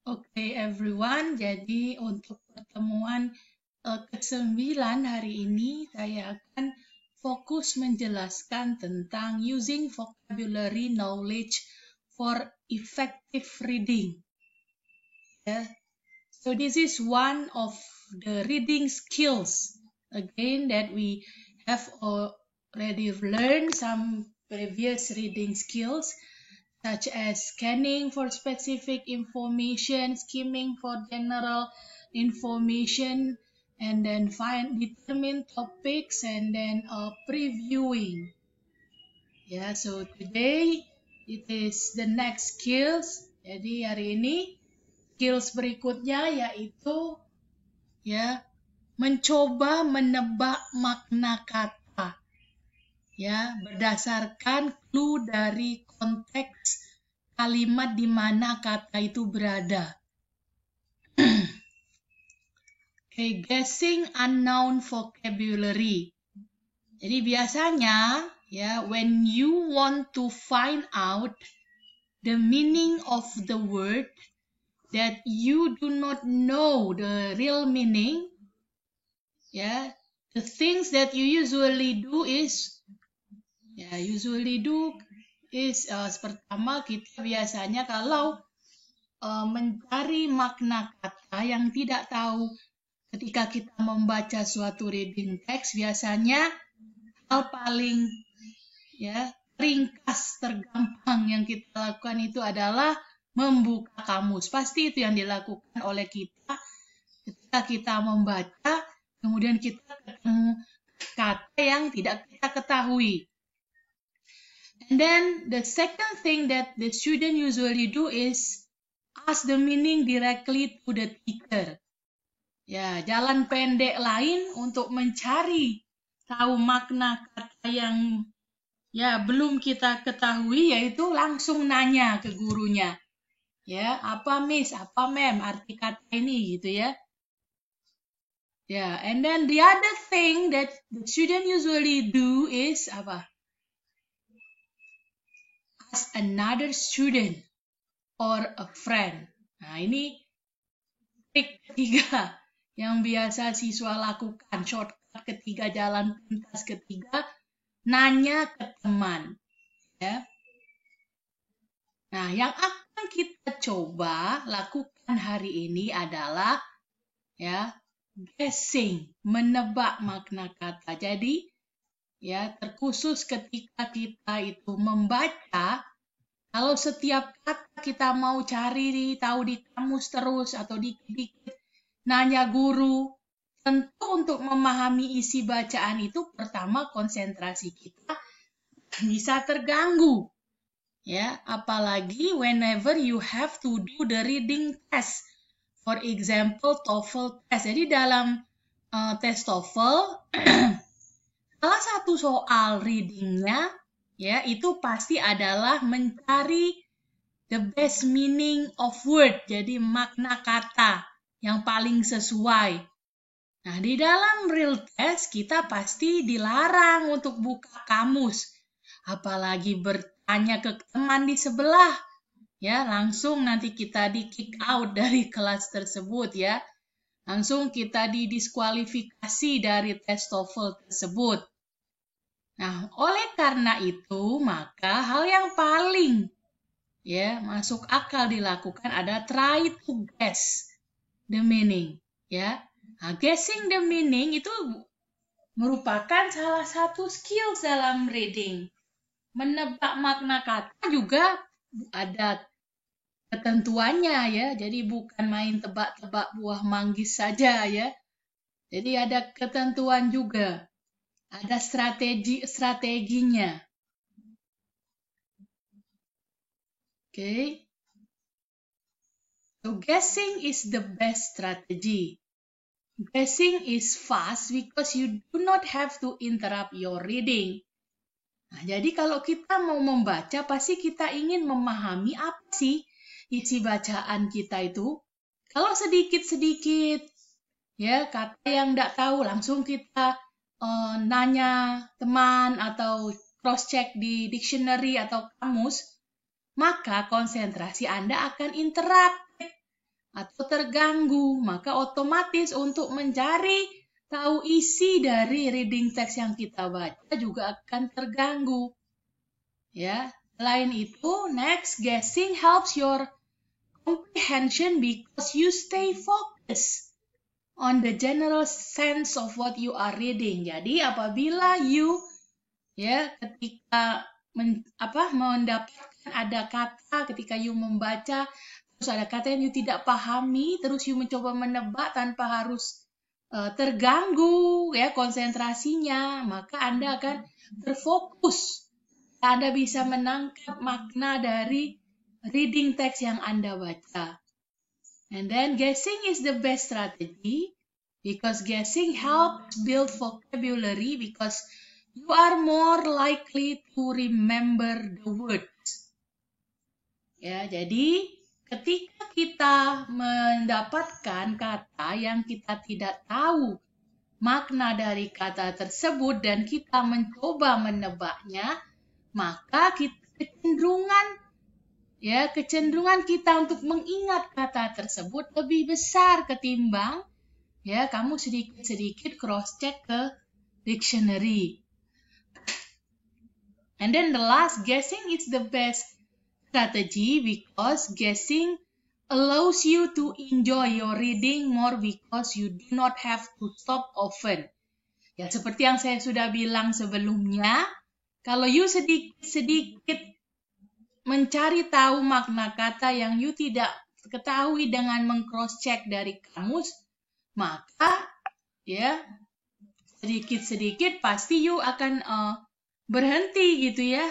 Oke everyone, jadi untuk pertemuan ke-9 hari ini saya akan fokus menjelaskan tentang using vocabulary knowledge for effective reading. Ya. So this is one of the reading skills again that we have already learned some previous reading skills such as scanning for specific information, skimming for general information, and then determine topics, and then previewing. Yeah, so today it is the next skills. Jadi hari ini skills berikutnya yaitu ya mencoba menebak makna kata. Ya, berdasarkan clue dari konteks kalimat di mana kata itu berada. Okay, guessing unknown vocabulary. Jadi biasanya ya, when you want to find out the meaning of the word that you do not know the real meaning, ya, the things that you usually do is pertama kita biasanya kalau mencari makna kata yang tidak tahu ketika kita membaca suatu reading text, biasanya hal paling ringkas tergampang yang kita lakukan itu adalah membuka kamus. Pasti itu yang dilakukan oleh kita ketika kita membaca, kemudian kita ketemu kata yang tidak kita ketahui. And then the second thing that the student usually do is ask the meaning directly to the teacher. Ya, jalan pendek lain untuk mencari tahu makna kata yang belum kita ketahui yaitu langsung nanya ke gurunya. Ya, apa Miss, apa Ma'am arti kata ini gitu ya. Ya, and then the other thing that the student usually do is apa? Ask another student or a friend. Nah, ini trik ketiga yang biasa siswa lakukan, shortcut ketiga, jalan pintas ketiga, nanya ke teman. Ya. Nah, yang akan kita coba lakukan hari ini adalah guessing, menebak makna kata. Jadi, terkhusus ketika kita itu membaca, kalau setiap kata kita mau cari tahu di kamus terus atau dikit-dikit nanya guru, tentu untuk memahami isi bacaan itu pertama konsentrasi kita bisa terganggu. Ya, apalagi whenever you have to do the reading test. For example, TOEFL test. Jadi dalam tes TOEFL salah satu soal readingnya itu pasti adalah mencari the best meaning of word, jadi makna kata yang paling sesuai. Nah, di dalam real test kita pasti dilarang untuk buka kamus, apalagi bertanya ke teman di sebelah. Ya, langsung nanti kita di kick out dari kelas tersebut ya. Langsung kita didiskualifikasi dari tes TOEFL tersebut. Nah, oleh karena itu, maka hal yang paling masuk akal dilakukan ada try to guess the meaning. Ya, nah, guessing the meaning itu merupakan salah satu skill dalam reading. Menebak makna kata juga ada ketentuannya ya. Jadi bukan main tebak-tebak buah manggis saja ya. Jadi ada ketentuan juga. Ada strateginya. Okay. So guessing is the best strategy. Guessing is fast because you do not have to interrupt your reading. Nah, jadi kalau kita mau membaca, pasti kita ingin memahami apa sih isi bacaan kita itu. Kalau sedikit-sedikit kata yang tidak tahu, langsung kita nanya teman atau cross-check di dictionary atau kamus, maka konsentrasi Anda akan interrupted. atau terganggu, maka otomatis untuk mencari tahu isi dari reading text yang kita baca juga akan terganggu. Ya, selain itu, next, guessing helps your comprehension because you stay focused on the general sense of what you are reading. Jadi apabila you ketika mendapatkan ada kata, ketika you membaca terus ada kata yang you tidak pahami, terus you mencoba menebak tanpa harus terganggu konsentrasinya, maka Anda akan terfokus. Anda bisa menangkap makna dari reading text yang Anda baca. And then guessing is the best strategy because guessing helps build vocabulary because you are more likely to remember the words. Ya, jadi ketika kita mendapatkan kata yang kita tidak tahu makna dari kata tersebut dan kita mencoba menebaknya, maka kecenderungan kita untuk mengingat kata tersebut lebih besar ketimbang kamu sedikit-sedikit cross-check ke dictionary. And then the last, guessing is the best strategy because guessing allows you to enjoy your reading more because you do not have to stop often. Ya, seperti yang saya sudah bilang sebelumnya, kalau you sedikit-sedikit mencari tahu makna kata yang you tidak ketahui dengan meng-cross-check dari kamus, maka sedikit-sedikit pasti you akan berhenti gitu ya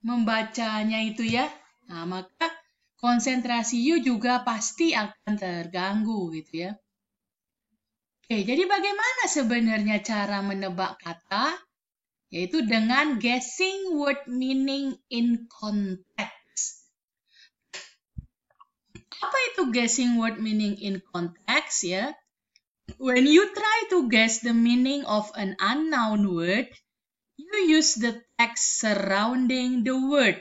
membacanya itu ya. Nah, maka konsentrasi you juga pasti akan terganggu gitu ya. Oke, jadi bagaimana sebenarnya cara menebak kata? Yaitu dengan guessing word meaning in context. Apa itu guessing word meaning in context ya? When you try to guess the meaning of an unknown word, you use the text surrounding the word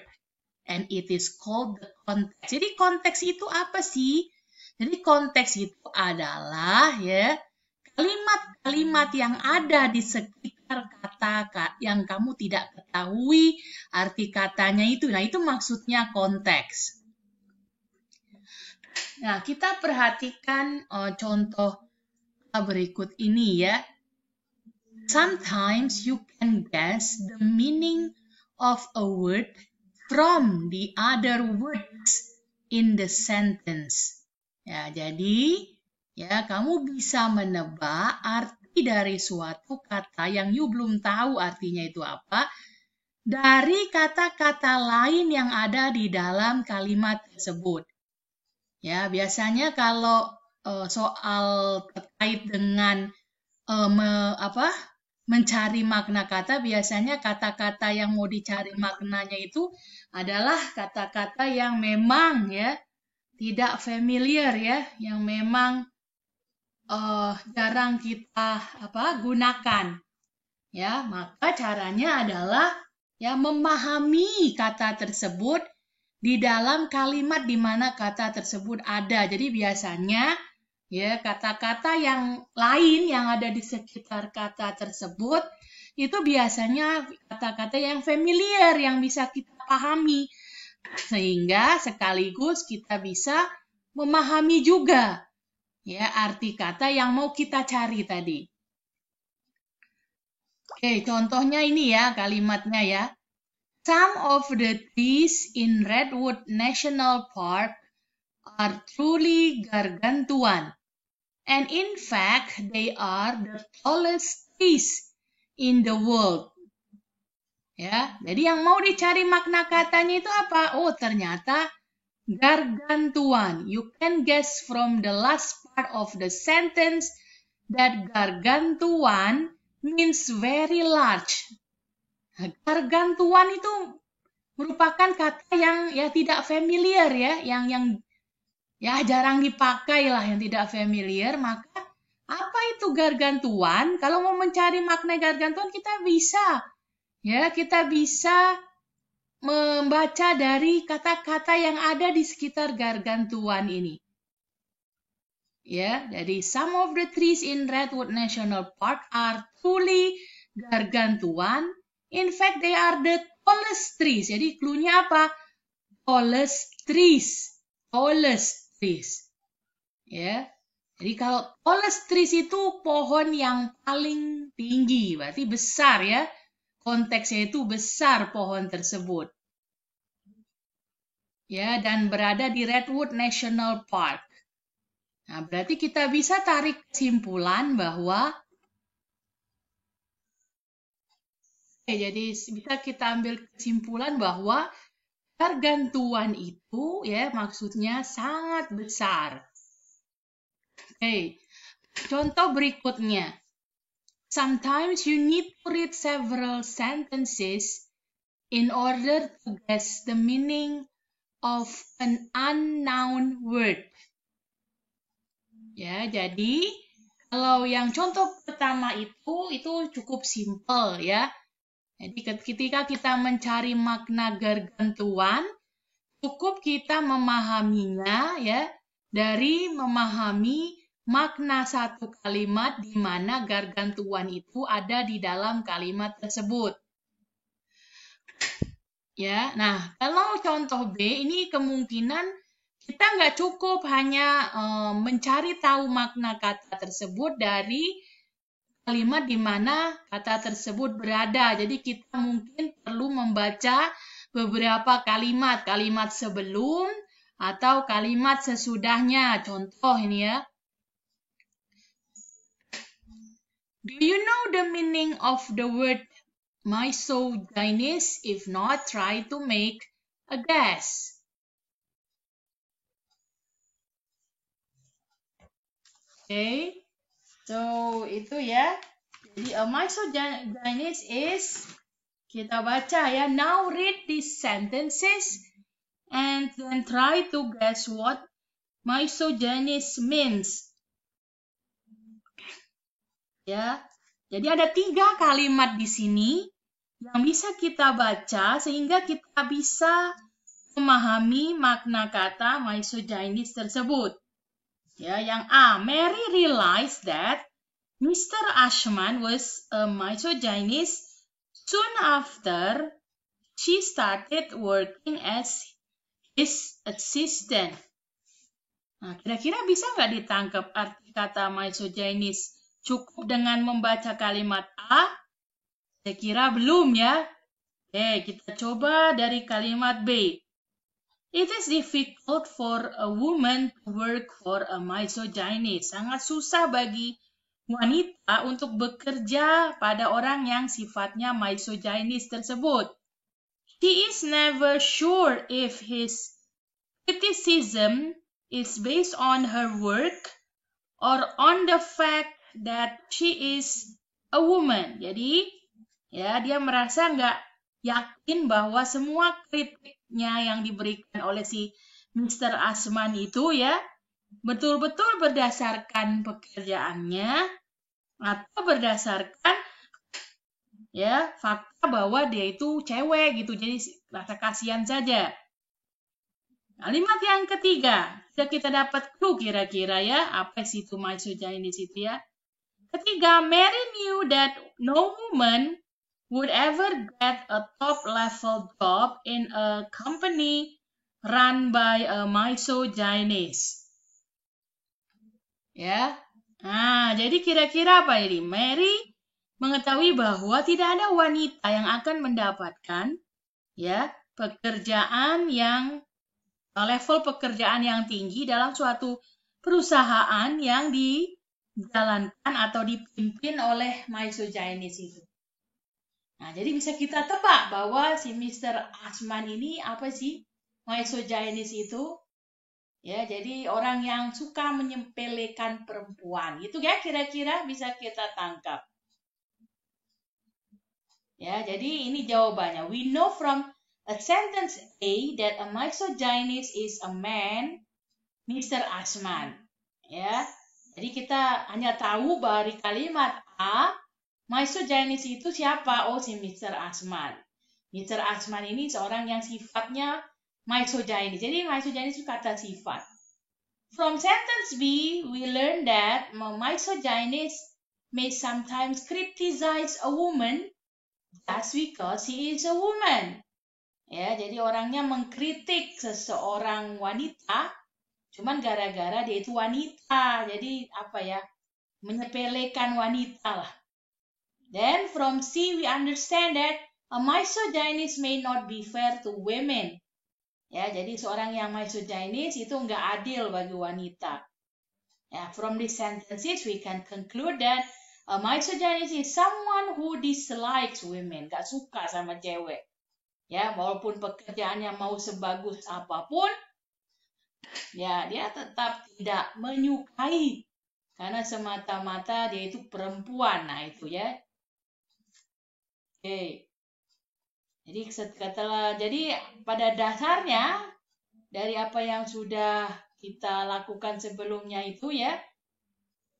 and it is called the context. Jadi konteks itu apa sih? Jadi konteks itu adalah kalimat-kalimat yang ada di sekitar kata yang kamu tidak ketahui arti katanya itu. Nah, itu maksudnya konteks. Nah, kita perhatikan contoh berikut ini ya. Sometimes you can guess the meaning of a word from the other words in the sentence. Ya, jadi kamu bisa menebak arti dari suatu kata yang you belum tahu artinya itu apa dari kata-kata lain yang ada di dalam kalimat tersebut. Ya, biasanya kalau soal terkait dengan mencari makna kata, biasanya kata-kata yang mau dicari maknanya itu adalah kata-kata yang memang tidak familiar yang memang jarang kita gunakan. Ya, maka caranya adalah memahami kata tersebut di dalam kalimat di mana kata tersebut ada. Jadi biasanya kata-kata yang lain yang ada di sekitar kata tersebut itu biasanya kata-kata yang familiar yang bisa kita pahami sehingga sekaligus kita bisa memahami juga arti kata yang mau kita cari tadi. Oke, contohnya ini kalimatnya ya. Some of the trees in Redwood National Park are truly gargantuan. And in fact, they are the tallest trees in the world. Ya, jadi yang mau dicari makna katanya itu apa? Oh, ternyata gargantuan. You can guess from the last part of the sentence that gargantuan means very large. Gargantuan itu merupakan kata yang tidak familiar yang jarang dipakai lah, yang tidak familiar. Maka apa itu gargantuan? Kalau mau mencari makna gargantuan kita bisa membaca dari kata-kata yang ada di sekitar gargantuan ini. Ya, jadi some of the trees in Redwood National Park are truly gargantuan. In fact, they are the tallest trees. Jadi clue-nya apa? Tallest trees. Tallest trees. Ya. Jadi kalau tallest trees itu pohon yang paling tinggi, berarti besar ya. Konteksnya itu besar pohon tersebut. Ya, dan berada di Redwood National Park. Nah, berarti kita bisa tarik kesimpulan bahwa jadi bisa kita ambil kesimpulan bahwa gargantuan itu ya maksudnya sangat besar. Contoh berikutnya. Sometimes you need to read several sentences in order to guess the meaning of an unknown word. Ya, jadi kalau yang contoh pertama itu cukup simple ya. Jadi ketika kita mencari makna gargantuan, cukup kita memahaminya ya dari memahami makna satu kalimat di mana gargantuan itu ada di dalam kalimat tersebut. Ya, nah kalau contoh B ini kemungkinan kita nggak cukup hanya mencari tahu makna kata tersebut dari kalimat di mana kata tersebut berada. Jadi kita mungkin perlu membaca beberapa kalimat sebelum atau kalimat sesudahnya. Contoh ini ya. Do you know the meaning of the word misogynis? If not, try to make a guess. So itu ya. Jadi a misogynis is, kita baca ya. Now read these sentences and then try to guess what misogynis means. Ya. Jadi ada 3 kalimat di sini yang bisa kita baca sehingga kita bisa memahami makna kata misogynis tersebut. Ya, yang A, Mary realized that Mr. Ashman was a misogynist soon after she started working as his assistant. Nah, kira-kira bisa nggak ditangkap arti kata misogynist cukup dengan membaca kalimat A? Saya kira belum ya. Kita coba dari kalimat B. It is difficult for a woman to work for a misogynist. Sangat susah bagi wanita untuk bekerja pada orang yang sifatnya misogynist tersebut. He is never sure if his criticism is based on her work or on the fact that she is a woman. Jadi, ya dia merasa nggak yakin bahwa semua kritiknya yang diberikan oleh si Mr. Ashman itu ya betul-betul berdasarkan pekerjaannya atau berdasarkan ya fakta bahwa dia itu cewek gitu. Jadi rasa kasihan saja. Kalimat yang ketiga, kita dapat clue kira-kira ya apa sih itu misogynis itu ya. Ketiga, Mary knew that no woman would ever get a top-level job in a company run by a misogynist. Ya. Nah, jadi kira-kira apa ini? Mary mengetahui bahwa tidak ada wanita yang akan mendapatkan ya pekerjaan yang level pekerjaan yang tinggi dalam suatu perusahaan yang dijalankan atau dipimpin oleh misogynist itu. Nah, jadi bisa kita tebak bahwa si Mr. Ashman ini apa sih misogynist itu? Ya, jadi orang yang suka menyepelekan perempuan. Itu ya kira-kira bisa kita tangkap. Ya, jadi ini jawabannya. We know from a sentence A that a misogynist is a man, Mr. Ashman. Ya, jadi kita hanya tahu dari kalimat A, misogynist itu siapa? Oh, si Mr. Ashman. Mr. Ashman ini seorang yang sifatnya misogynist. Jadi misogynist itu kata sifat. From sentence B, we learn that a misogynist may sometimes criticize a woman just because he is a woman. Ya, jadi orangnya mengkritik seseorang wanita, cuman gara-gara dia itu wanita. Jadi apa ya? Menyepelekan wanita lah. Then from C we understand that a misogynist may not be fair to women. Ya, jadi seorang yang misogynist itu enggak adil bagi wanita. Ya, from these sentences we can conclude that a misogynist is someone who dislikes women, enggak suka sama cewek. Ya, walaupun pekerjaannya mau sebagus apapun, ya dia tetap tidak menyukai karena semata-mata dia itu perempuan. Nah, itu ya. Oke. Jadi pada dasarnya dari apa yang sudah kita lakukan sebelumnya itu ya.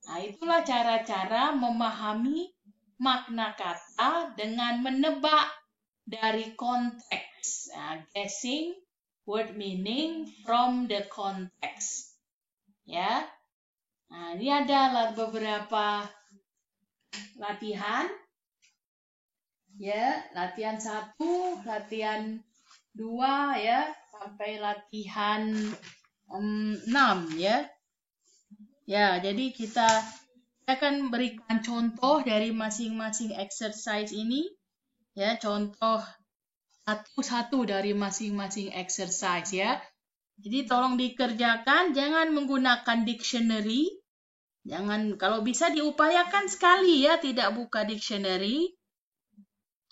Nah, itulah cara-cara memahami makna kata dengan menebak dari konteks. Nah, guessing word meaning from the context. Ya. Nah, ini adalah beberapa latihan. Ya, latihan 1, latihan 2 ya, sampai latihan 6 ya. Ya, jadi kita akan berikan contoh dari masing-masing exercise ini. Ya, contoh satu-satu dari masing-masing exercise ya. Jadi tolong dikerjakan, jangan menggunakan dictionary. Jangan, kalau bisa diupayakan sekali ya, tidak buka dictionary.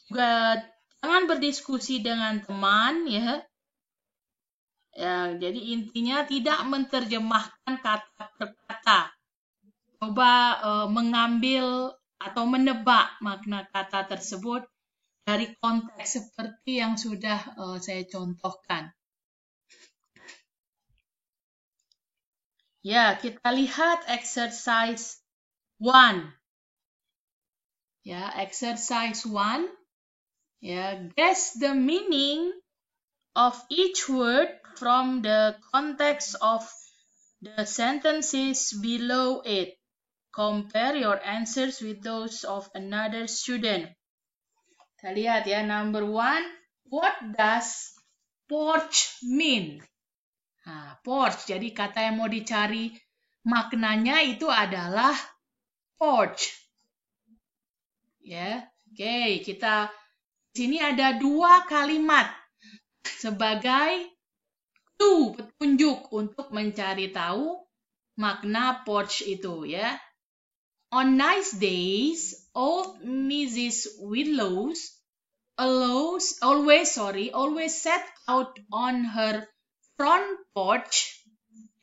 Juga jangan berdiskusi dengan teman ya. Ya, jadi intinya tidak menerjemahkan kata per kata. Coba mengambil atau menebak makna kata tersebut dari konteks seperti yang sudah saya contohkan. Ya, kita lihat exercise 1. Ya, exercise 1. Ya, guess the meaning of each word from the context of the sentences below it. Compare your answers with those of another student. Kita lihat ya, number 1. What does porch mean? Nah, porch, jadi kata yang mau dicari maknanya itu adalah porch. Ya, oke, kita sini ada 2 kalimat sebagai clue, petunjuk untuk mencari tahu makna porch itu ya. On nice days, old Mrs. Willows always sat out on her front porch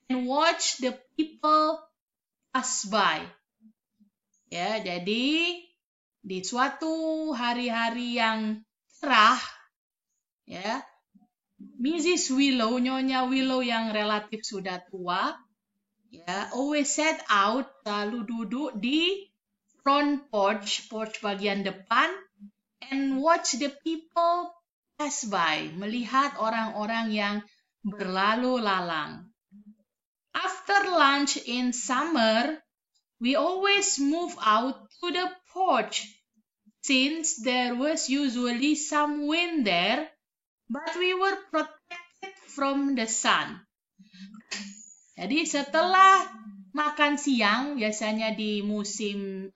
and watch the people pass by. Ya, jadi di suatu hari-hari yang cerah, ya, Mrs. Willow, Nyonya Willow yang relatif sudah tua, ya, always sat out, lalu duduk di front porch bagian depan, and watch the people pass by, melihat orang-orang yang berlalu lalang. After lunch in summer, we always move out to the porch, since there was usually some wind there, but we were protected from the sun. Jadi setelah makan siang, biasanya di musim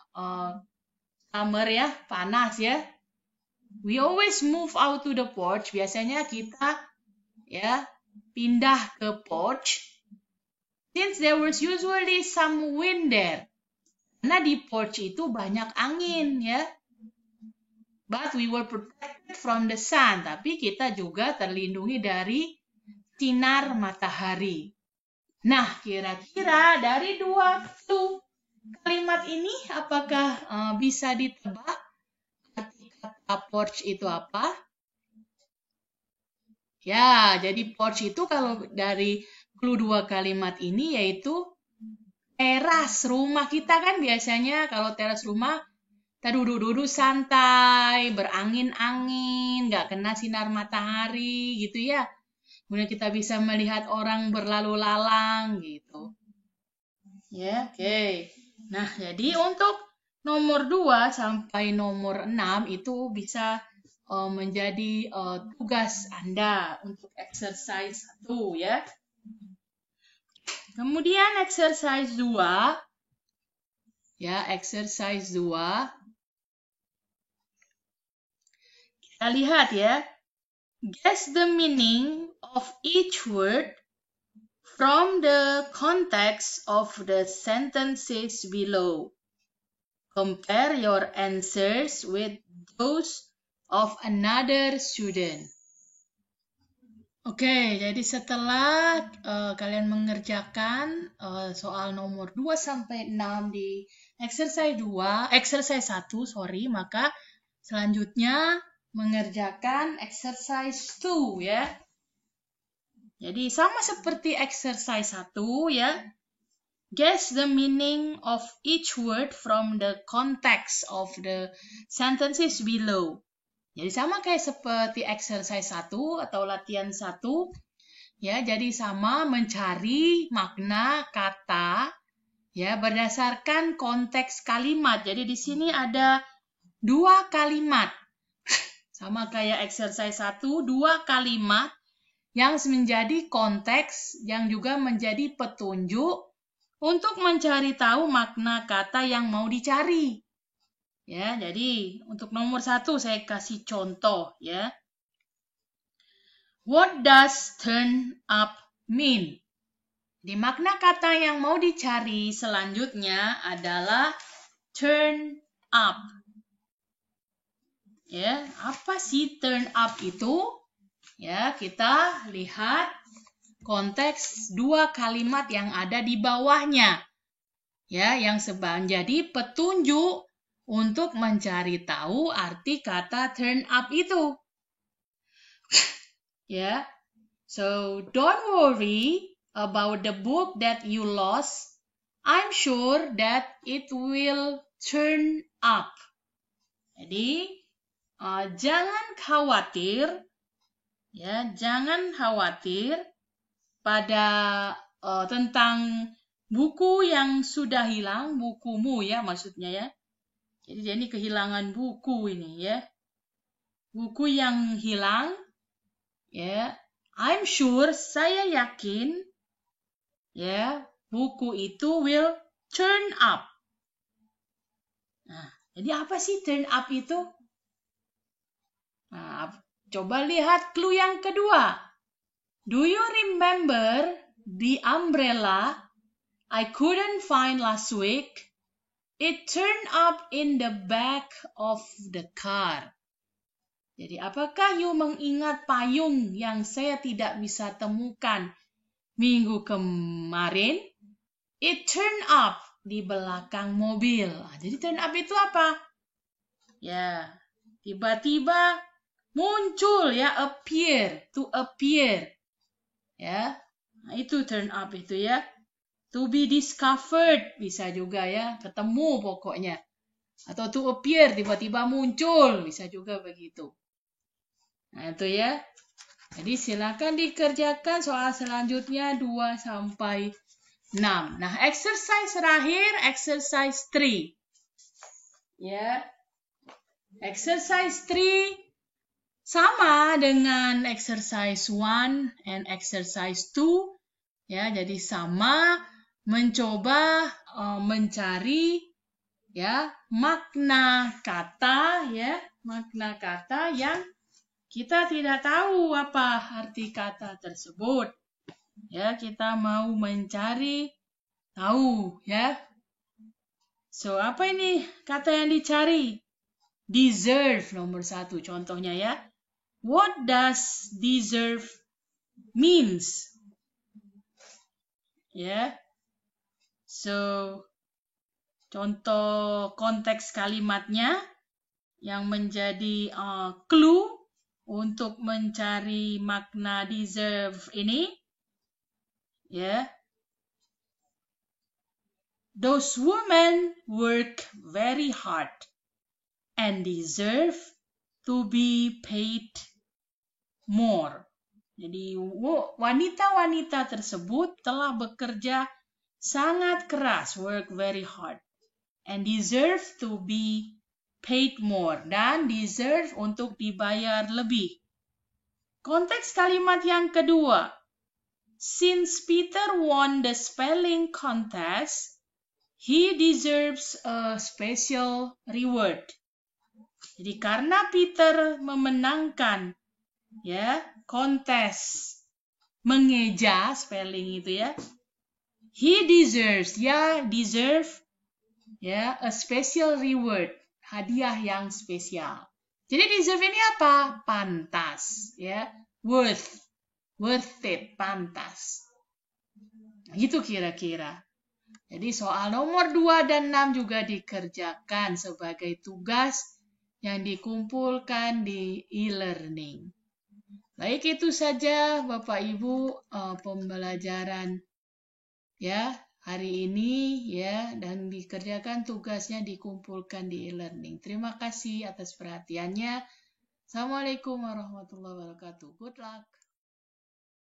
summer ya, panas ya, we always move out to the porch. Biasanya kita ya pindah ke porch, since there was usually some wind there. Karena di porch itu banyak angin ya. But we were protected from the sun. Tapi kita juga terlindungi dari sinar matahari. Nah, kira-kira dari 2 kalimat ini apakah bisa ditebak arti kata porch itu apa? Ya, jadi porch itu kalau dari clue 2 kalimat ini yaitu teras rumah kita kan biasanya kalau teras rumah kita duduk-duduk santai, berangin-angin, nggak kena sinar matahari gitu ya. Kemudian kita bisa melihat orang berlalu lalang gitu. Ya, oke. Nah, jadi untuk nomor 2 sampai nomor 6 itu bisa menjadi tugas Anda untuk exercise 1 ya. Kemudian exercise 2. Ya, exercise 2. Kita lihat ya. Guess the meaning of each word from the context of the sentences below. Compare your answers with those of another student. Oke, jadi setelah kalian mengerjakan soal nomor 2 sampai 6 di exercise 1, maka selanjutnya mengerjakan exercise 2 ya. Jadi sama seperti exercise 1 ya. Guess the meaning of each word from the context of the sentences below. Jadi sama kayak seperti exercise 1 atau latihan 1. Ya, jadi sama mencari makna kata ya berdasarkan konteks kalimat. Jadi di sini ada 2 kalimat. Sama kayak exercise 1, 2 kalimat yang menjadi konteks yang juga menjadi petunjuk untuk mencari tahu makna kata yang mau dicari. Ya, jadi untuk nomor 1 saya kasih contoh ya. What does turn up mean? Di makna kata yang mau dicari selanjutnya adalah turn up. Ya, apa sih turn up itu? Ya, kita lihat konteks 2 kalimat yang ada di bawahnya. Ya, yang menjadi petunjuk untuk mencari tahu arti kata turn up itu. Ya. So, don't worry about the book that you lost. I'm sure that it will turn up. Jadi, jangan khawatir. Ya, jangan khawatir pada tentang buku yang sudah hilang, bukumu ya maksudnya ya. Jadi ini kehilangan buku ini ya. Buku yang hilang ya. I'm sure, saya yakin ya, buku itu will turn up. Nah, jadi apa sih turn up itu? Nah, coba lihat clue yang kedua. Do you remember the umbrella I couldn't find last week? It turned up in the back of the car. Jadi, apakah you mengingat payung yang saya tidak bisa temukan minggu kemarin? It turned up di belakang mobil. Nah, jadi turn up itu apa? Ya, tiba-tiba muncul ya, appear, to appear. Ya, nah itu turn up itu ya. To be discovered bisa juga ya, ketemu pokoknya. Atau to appear, tiba-tiba muncul, bisa juga begitu. Nah itu ya. Jadi silakan dikerjakan soal selanjutnya 2 sampai 6. Nah, exercise terakhir, exercise 3. Ya. Exercise 3 sama dengan exercise 1 and exercise 2. Ya, jadi sama mencoba mencari ya makna kata ya, makna kata yang kita tidak tahu apa arti kata tersebut. Ya, kita mau mencari tahu ya. So, apa ini kata yang dicari? Deserve nomor 1 contohnya ya. What does deserve means? Ya. So, contoh konteks kalimatnya yang menjadi clue untuk mencari makna deserve ini. Ya. Those women work very hard and deserve to be paid more. Jadi wanita-wanita tersebut telah bekerja sangat keras, work very hard, and deserve to be paid more, dan deserve untuk dibayar lebih. Konteks kalimat yang kedua, since Peter won the spelling contest, he deserves a special reward. Jadi karena Peter memenangkan kontes mengeja spelling itu he deserves a special reward, hadiah yang spesial. Jadi deserve ini apa? Pantas, worth it, pantas. Gitu kira-kira. Jadi soal nomor 2 dan 6 juga dikerjakan sebagai tugas yang dikumpulkan di e-learning. Baik, itu saja Bapak Ibu pembelajaran hari ini dan dikerjakan tugasnya dikumpulkan di e-learning. Terima kasih atas perhatiannya. Assalamualaikum warahmatullahi wabarakatuh. Good luck.